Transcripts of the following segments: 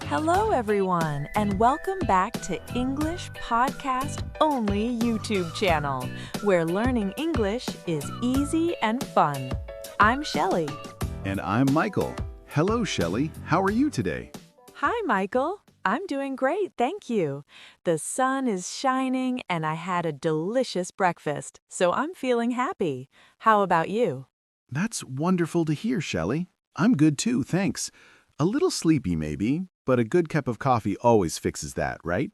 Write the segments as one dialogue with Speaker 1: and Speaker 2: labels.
Speaker 1: Hello, everyone, and welcome back to English Podcast Only YouTube channel, where learning English is easy and fun. I'm Shelly.
Speaker 2: And I'm Michael. Hello, Shelly. How are you today?
Speaker 1: Hi, Michael. I'm doing great, thank you. The sun is shining, and I had a delicious breakfast, so I'm feeling happy. How about you?
Speaker 2: That's wonderful to hear, Shelly. I'm good too, thanks. A little sleepy maybe, but a good cup of coffee always fixes that, right?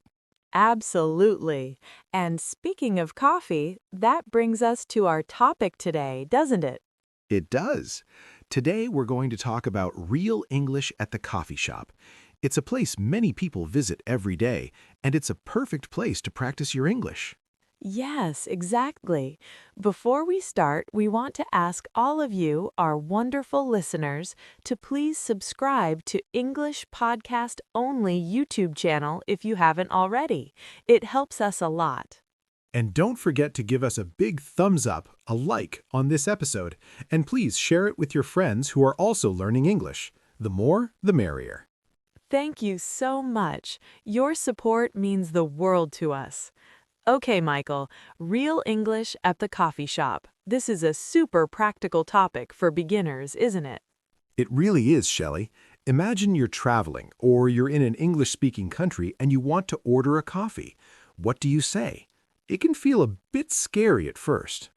Speaker 1: Absolutely. And speaking of coffee, that brings us to our topic today, doesn't it?
Speaker 2: It does. Today we're going to talk about real English at the coffee shop. It's a place many people visit every day, and it's a perfect place to practice your English.
Speaker 1: Yes, exactly. Before we start, we want to ask all of you, our wonderful listeners, to please subscribe to English Podcast Only YouTube channel if you haven't already. It helps us a lot.
Speaker 3: And don't forget to give us a big thumbs up, a like, on this episode, and please share it with your friends who are also learning English. The more, the merrier.
Speaker 1: Thank you so much. Your support means the world to us. Okay, Michael, real English at the coffee shop. This is a super practical topic for beginners, isn't it?
Speaker 3: It really is, Shelley. Imagine you're traveling, or you're in an English-speaking country and you want to order a coffee. What do you say? It can feel a bit scary at first.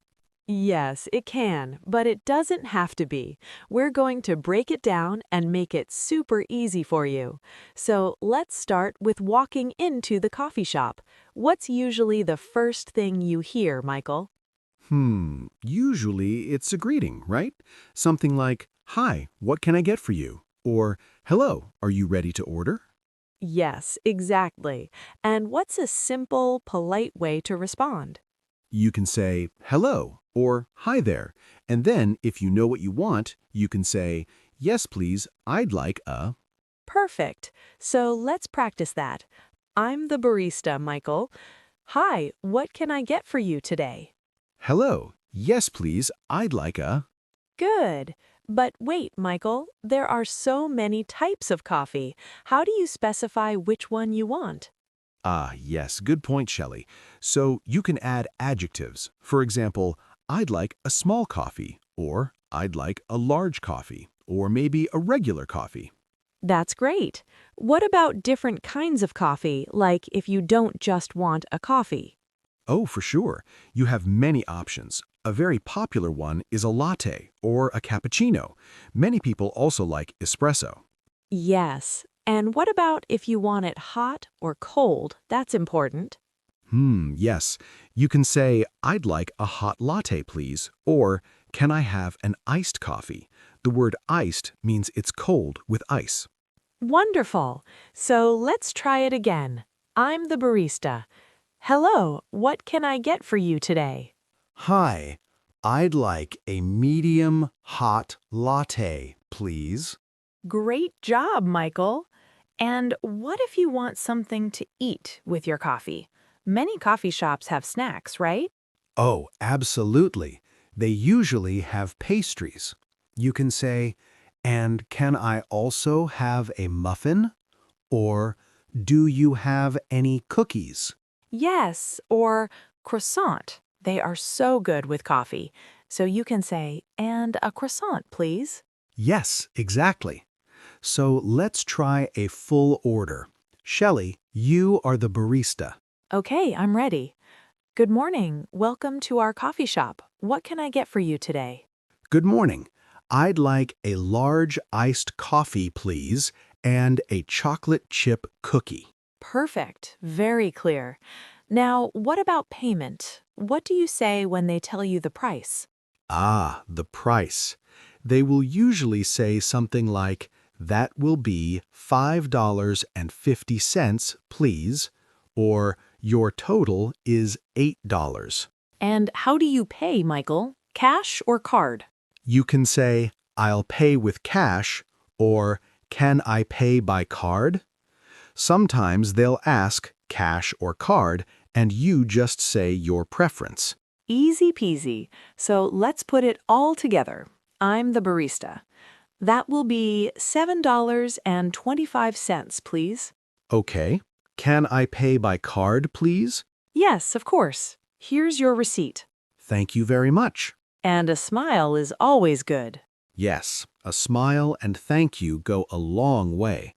Speaker 1: Yes, it can, but it doesn't have to be. We're going to break it down and make it super easy for you. So let's start with walking into the coffee shop. What's usually the first thing you hear, Michael?
Speaker 3: Usually it's a greeting, right? Something like, "Hi, what can I get for you?" Or, "Hello, are you ready to order?"
Speaker 1: Yes, exactly. And what's a simple, polite way to respond?
Speaker 3: You can say, "Hello," or "Hi there." And then, if you know what you want, you can say, "Yes, please, I'd like a..."
Speaker 1: Perfect. So let's practice that. I'm the barista, Michael. Hi, what can I get for you today?
Speaker 3: "Hello, yes, please, I'd like a..."
Speaker 1: Good. But wait, Michael, there are so many types of coffee. How do you specify which one you want?
Speaker 3: Ah, yes, good point, Shelley. So you can add adjectives. For example, "I'd like a small coffee," or "I'd like a large coffee," or maybe a regular coffee.
Speaker 1: That's great. What about different kinds of coffee, like if you don't just want a coffee?
Speaker 3: Oh, for sure. You have many options. A very popular one is a latte or a cappuccino. Many people also like espresso.
Speaker 1: Yes. And what about if you want it hot or cold? That's important.
Speaker 3: Yes. You can say, "I'd like a hot latte, please," or "Can I have an iced coffee?" The word iced means it's cold with ice.
Speaker 1: Wonderful. So let's try it again. I'm the barista. Hello, what can I get for you today?
Speaker 3: "Hi, I'd like a medium hot latte, please."
Speaker 1: Great job, Michael. And what if you want something to eat with your coffee? Many coffee shops have snacks, right?
Speaker 3: Oh, absolutely. They usually have pastries. You can say, "And can I also have a muffin?" Or, "Do you have any cookies?"
Speaker 1: Yes, or croissant. They are so good with coffee. So you can say, and a croissant, please.
Speaker 3: Yes, exactly. So let's try a full order. Shelley, you are the barista.
Speaker 1: Okay, I'm ready. Good morning. Welcome to our coffee shop. What can I get for you today?
Speaker 3: Good morning. I'd like a large iced coffee, please, and a chocolate chip cookie.
Speaker 1: Perfect. Very clear. Now, what about payment? What do you say when they tell you the price?
Speaker 3: Ah, the price. They will usually say something like, "That will be $5.50, please," or "Your total is $8."
Speaker 1: And how do you pay, Michael? Cash or card?
Speaker 3: You can say, "I'll pay with cash," or "Can I pay by card?" Sometimes they'll ask cash or card, and you just say your preference.
Speaker 1: Easy peasy. So let's put it all together. I'm the barista. That will be $7.25, please.
Speaker 2: Okay. Can I pay by card, please?
Speaker 1: Yes, of course. Here's your receipt.
Speaker 2: Thank you very much.
Speaker 1: And a smile is always good.
Speaker 2: Yes, a smile and thank you go a long way.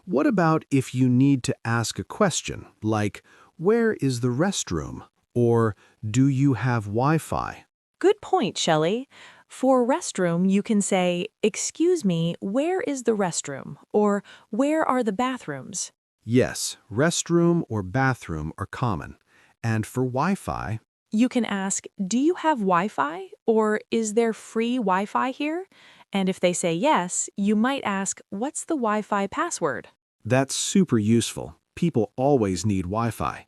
Speaker 2: What about if you need to ask a question, like, where is the restroom? Or, do you have Wi-Fi?
Speaker 1: Good point, Shelley. For restroom, you can say, "Excuse me, where is the restroom?" or "Where are the bathrooms?"
Speaker 2: Yes, restroom or bathroom are common. And for Wi-Fi,
Speaker 1: You can ask, "Do you have Wi-Fi?" or "Is there free Wi-Fi here?" And if they say yes, you might ask, "What's the Wi-Fi password?"
Speaker 2: that's super useful. People always need Wi-Fi.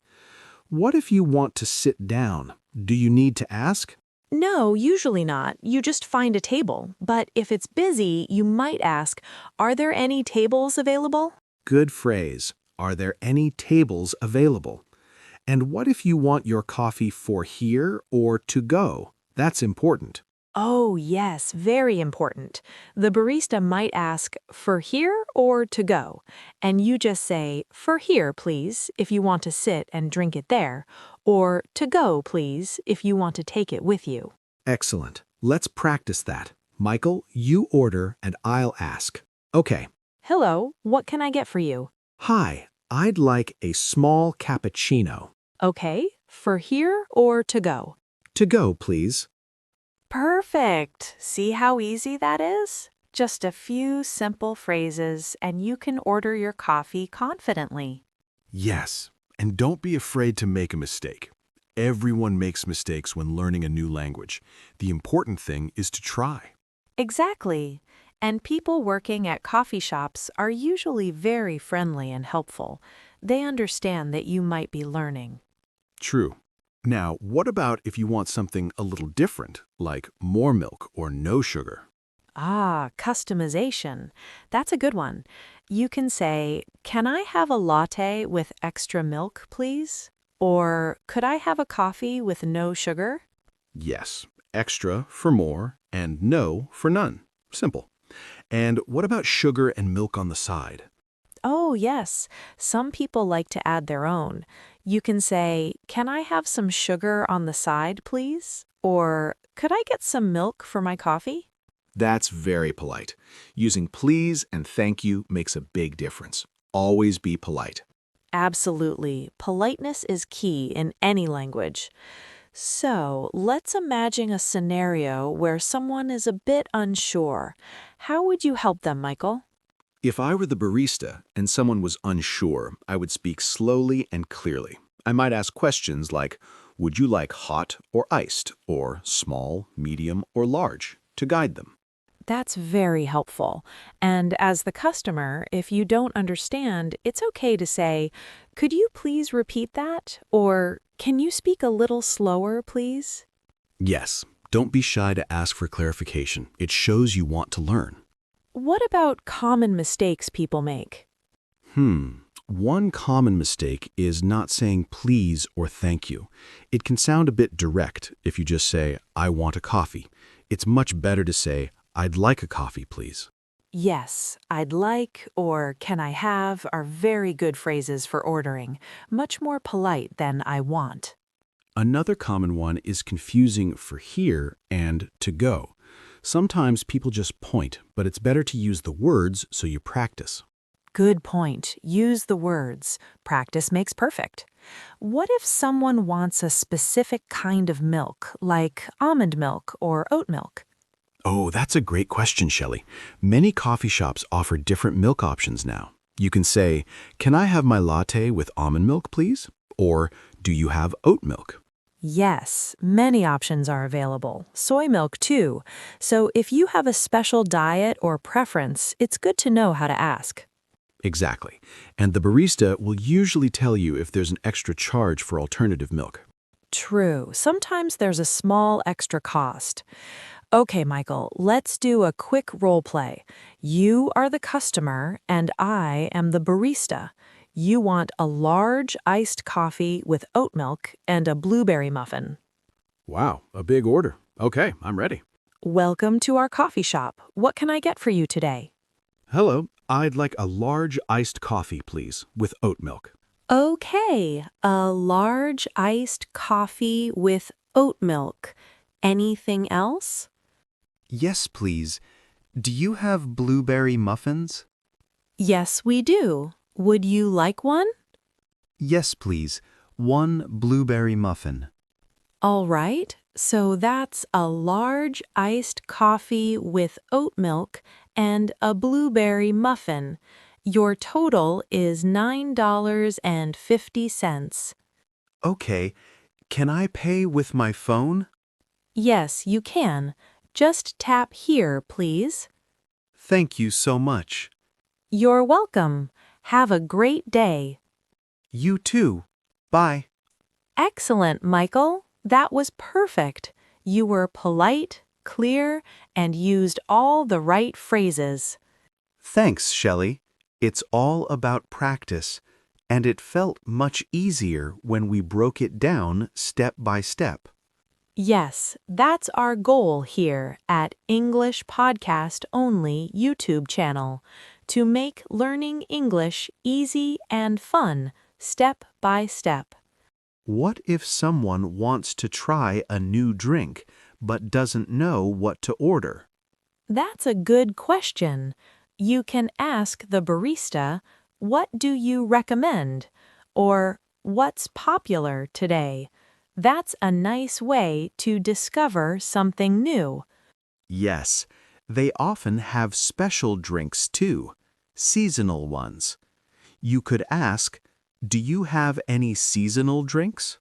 Speaker 2: What if you want to sit down? Do you need to ask?
Speaker 1: No, usually not. You just find a table. But if it's busy, you might ask, "Are there any tables available?"
Speaker 2: Good phrase. Are there any tables available? And what if you want your coffee for here or to go? That's important.
Speaker 1: Oh, yes, very important. The barista might ask, "For here or to go?" And you just say, "For here, please," if you want to sit and drink it there, or "To go, please," if you want to take it with you.
Speaker 2: Excellent. Let's practice that. Michael, you order and I'll ask. Okay.
Speaker 1: "Hello, what can I get for you?"
Speaker 2: Hi, I'd like a small cappuccino.
Speaker 1: Okay, for here or to go?
Speaker 2: To go, please.
Speaker 1: Perfect. See how easy that is? Just a few simple phrases, and you can order your coffee confidently.
Speaker 4: Yes, and don't be afraid to make a mistake. Everyone makes mistakes when learning a new language. The important thing is to try.
Speaker 1: Exactly. And people working at coffee shops are usually very friendly and helpful. They understand that you might be learning.
Speaker 4: True. Now, what about if you want something a little different, like more milk or no sugar?
Speaker 1: Ah, customization. That's a good one. You can say, "Can I have a latte with extra milk, please?" Or, "Could I have a coffee with no sugar?"
Speaker 4: Yes, extra for more and no for none. Simple. And what about sugar and milk on the side?
Speaker 1: Oh, yes. Some people like to add their own. You can say, "Can I have some sugar on the side, please?" Or, "Could I get some milk for my coffee?"
Speaker 2: That's very polite. Using please and thank you makes a big difference. Always be polite.
Speaker 1: Absolutely. Politeness is key in any language. So, let's imagine a scenario where someone is a bit unsure. How would you help them, Michael?
Speaker 2: If I were the barista and someone was unsure, I would speak slowly and clearly. I might ask questions like, would you like hot or iced, or small, medium, or large, to guide them.
Speaker 1: That's very helpful. And as the customer, if you don't understand, it's okay to say, "Could you please repeat that?" Or, "Can you speak a little slower, please?"
Speaker 4: Yes, don't be shy to ask for clarification. It shows you want to learn.
Speaker 1: What about common mistakes people make?
Speaker 4: One common mistake is not saying please or thank you. It can sound a bit direct if you just say, I want a coffee. It's much better to say, I'd like a coffee, please.
Speaker 1: Yes, "I'd like" or "Can I have" are very good phrases for ordering, much more polite than "I want."
Speaker 4: Another common one is confusing for here and to go. Sometimes people just point, but it's better to use the words so you practice.
Speaker 1: Good point. Use the words. Practice makes perfect. What if someone wants a specific kind of milk, like almond milk or oat milk?
Speaker 4: Oh, that's a great question, Shelley. Many coffee shops offer different milk options now. You can say, can I have my latte with almond milk, please? Or, do you have oat milk?
Speaker 1: Yes, many options are available. Soy milk, too. So if you have a special diet or preference, it's good to know how to ask.
Speaker 4: Exactly. And the barista will usually tell you if there's an extra charge for alternative milk.
Speaker 1: True. Sometimes there's a small extra cost. Okay, Michael, let's do a quick role play. You are the customer and I am the barista. You want a large iced coffee with oat milk and a blueberry muffin.
Speaker 4: Wow, a big order. Okay, I'm ready.
Speaker 1: Welcome to our coffee shop. What can I get for you today?
Speaker 4: Hello, I'd like a large iced coffee, please, with oat milk.
Speaker 1: Okay, a large iced coffee with oat milk. Anything else?
Speaker 5: Yes, please. Do you have blueberry muffins?
Speaker 1: Yes, we do. Would you like one?
Speaker 5: Yes, please. One blueberry muffin.
Speaker 1: All right, so that's a large iced coffee with oat milk and a blueberry muffin. Your total is $9.50.
Speaker 5: Okay. Can I pay with my phone?
Speaker 1: Yes, you can. Just tap here, please.
Speaker 5: Thank you so much.
Speaker 1: You're welcome. Have a great day.
Speaker 5: You too. Bye.
Speaker 1: Excellent, Michael. That was perfect. You were polite, clear, and used all the right phrases.
Speaker 5: Thanks, Shelly. It's all about practice, and it felt much easier when we broke it down step by step.
Speaker 1: Yes, that's our goal here at English Podcast Only YouTube channel, to make learning English easy and fun, step by step.
Speaker 5: What if someone wants to try a new drink but doesn't know what to order?
Speaker 1: That's a good question. You can ask the barista, "What do you recommend?" or "What's popular today?" That's a nice way to discover something new.
Speaker 5: Yes, they often have special drinks too, seasonal ones. You could ask, do you have any seasonal drinks?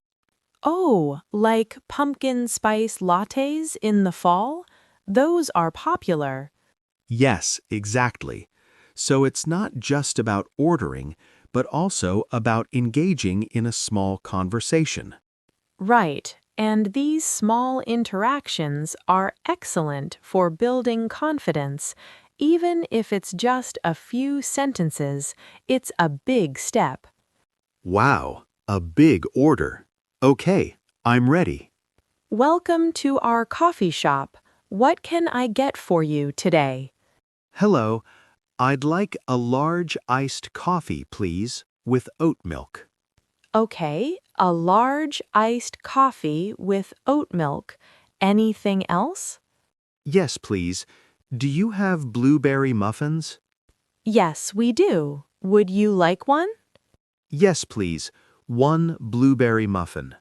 Speaker 1: Oh, like pumpkin spice lattes in the fall? Those are popular.
Speaker 5: Yes, exactly. So it's not just about ordering, but also about engaging in a small conversation.
Speaker 1: Right, and these small interactions are excellent for building confidence. Even if it's just a few sentences, it's a big step.
Speaker 5: Wow, a big order. Okay, I'm ready.
Speaker 1: Welcome to our coffee shop. What can I get for you today?
Speaker 5: Hello, I'd like a large iced coffee, please, with oat milk.
Speaker 1: Okay, a large iced coffee with oat milk. Anything else?
Speaker 5: Yes, please. Do you have blueberry muffins?
Speaker 1: Yes, we do. Would you like one?
Speaker 5: Yes, please. One blueberry muffin.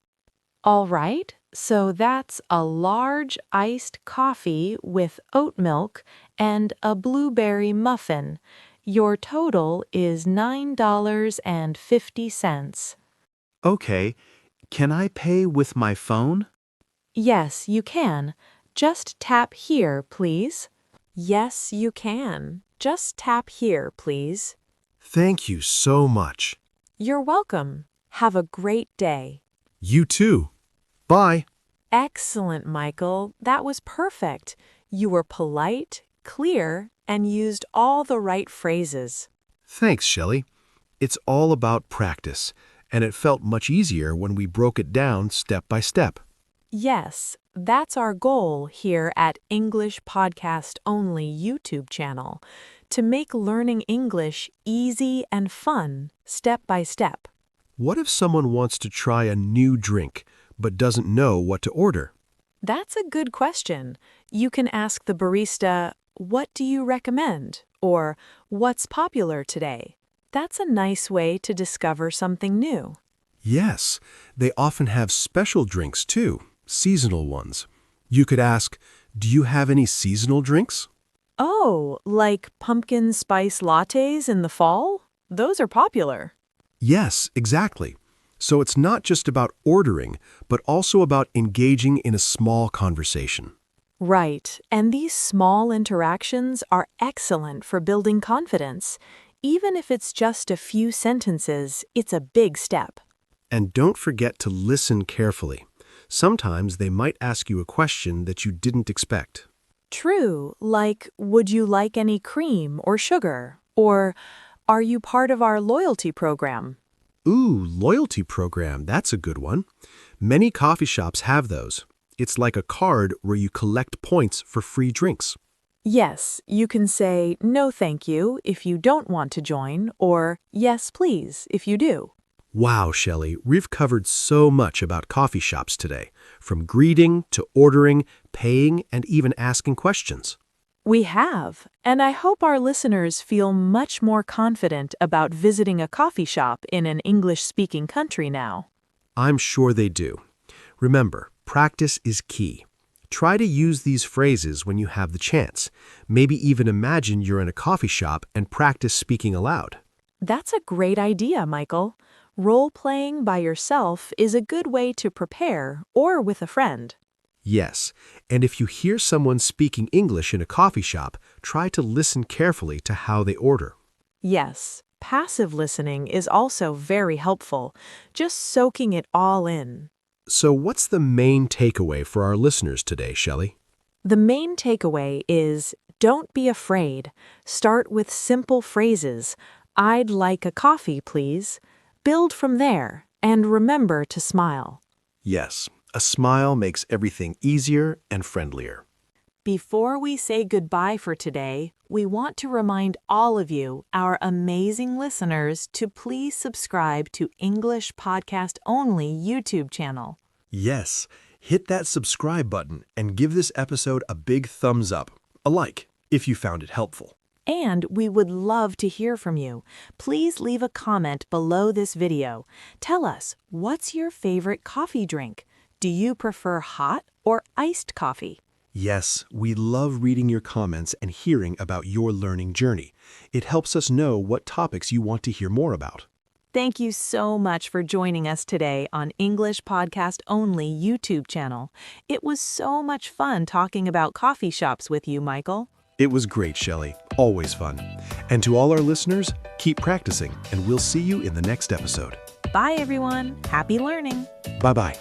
Speaker 1: All right, so that's a large iced coffee with oat milk and a blueberry muffin. Your total is $9.50.
Speaker 5: Okay, can I pay with my phone?
Speaker 1: Yes, you can. Just tap here, please. Yes, you can. Just tap here, please.
Speaker 4: Thank you so much.
Speaker 1: You're welcome. Have a great day.
Speaker 4: You too. Bye.
Speaker 1: Excellent, Michael. That was perfect. You were polite, clear, and used all the right phrases.
Speaker 4: Thanks, Shelley. It's all about practice, and it felt much easier when we broke it down step by step.
Speaker 1: Yes, that's our goal here at English Podcast Only YouTube channel, to make learning English easy and fun, step by step.
Speaker 4: What if someone wants to try a new drink but doesn't know what to order?
Speaker 1: That's a good question. You can ask the barista, "What do you recommend?" or "What's popular today?" That's a nice way to discover something new.
Speaker 4: Yes, they often have special drinks too, seasonal ones. You could ask, do you have any seasonal drinks?
Speaker 1: Oh, like pumpkin spice lattes in the fall? Those are popular.
Speaker 4: Yes, exactly. So it's not just about ordering, but also about engaging in a small conversation.
Speaker 1: Right, and these small interactions are excellent for building confidence. Even if it's just a few sentences, it's a big step.
Speaker 4: And don't forget to listen carefully. Sometimes they might ask you a question that you didn't expect.
Speaker 1: True, like, "Would you like any cream or sugar?" Or, "Are you part of our loyalty program?"
Speaker 4: Ooh, loyalty program, that's a good one. Many coffee shops have those. It's like a card where you collect points for free drinks.
Speaker 1: Yes, you can say no thank you if you don't want to join, or yes please if you do.
Speaker 4: Wow, Shelly, we've covered so much about coffee shops today, from greeting to ordering, paying, and even asking questions.
Speaker 1: We have, and I hope our listeners feel much more confident about visiting a coffee shop in an English-speaking country now.
Speaker 4: I'm sure they do. Remember, practice is key. Try to use these phrases when you have the chance. Maybe even imagine you're in a coffee shop and practice speaking aloud.
Speaker 1: That's a great idea, Michael. Role-playing by yourself is a good way to prepare, or with a friend.
Speaker 4: Yes, and if you hear someone speaking English in a coffee shop, try to listen carefully to how they order.
Speaker 1: Yes, passive listening is also very helpful, just soaking it all in.
Speaker 4: So what's the main takeaway for our listeners today, Shelley?
Speaker 1: The main takeaway is don't be afraid. Start with simple phrases. I'd like a coffee, please. Build from there, and remember to smile.
Speaker 4: Yes, a smile makes everything easier and friendlier.
Speaker 1: Before we say goodbye for today, we want to remind all of you, our amazing listeners, to please subscribe to English Podcast Only YouTube channel.
Speaker 4: Yes, hit that subscribe button and give this episode a big thumbs up, a like, if you found it helpful.
Speaker 1: And we would love to hear from you. Please leave a comment below this video. Tell us, what's your favorite coffee drink? Do you prefer hot or iced coffee?
Speaker 4: Yes, we love reading your comments and hearing about your learning journey. It helps us know what topics you want to hear more about.
Speaker 1: Thank you so much for joining us today on English Podcast Only YouTube channel. It was so much fun talking about coffee shops with you, Michael.
Speaker 4: It was great, Shelley. Always fun. And to all our listeners, keep practicing, and we'll see you in the next episode.
Speaker 1: Bye, everyone. Happy learning.
Speaker 4: Bye-bye.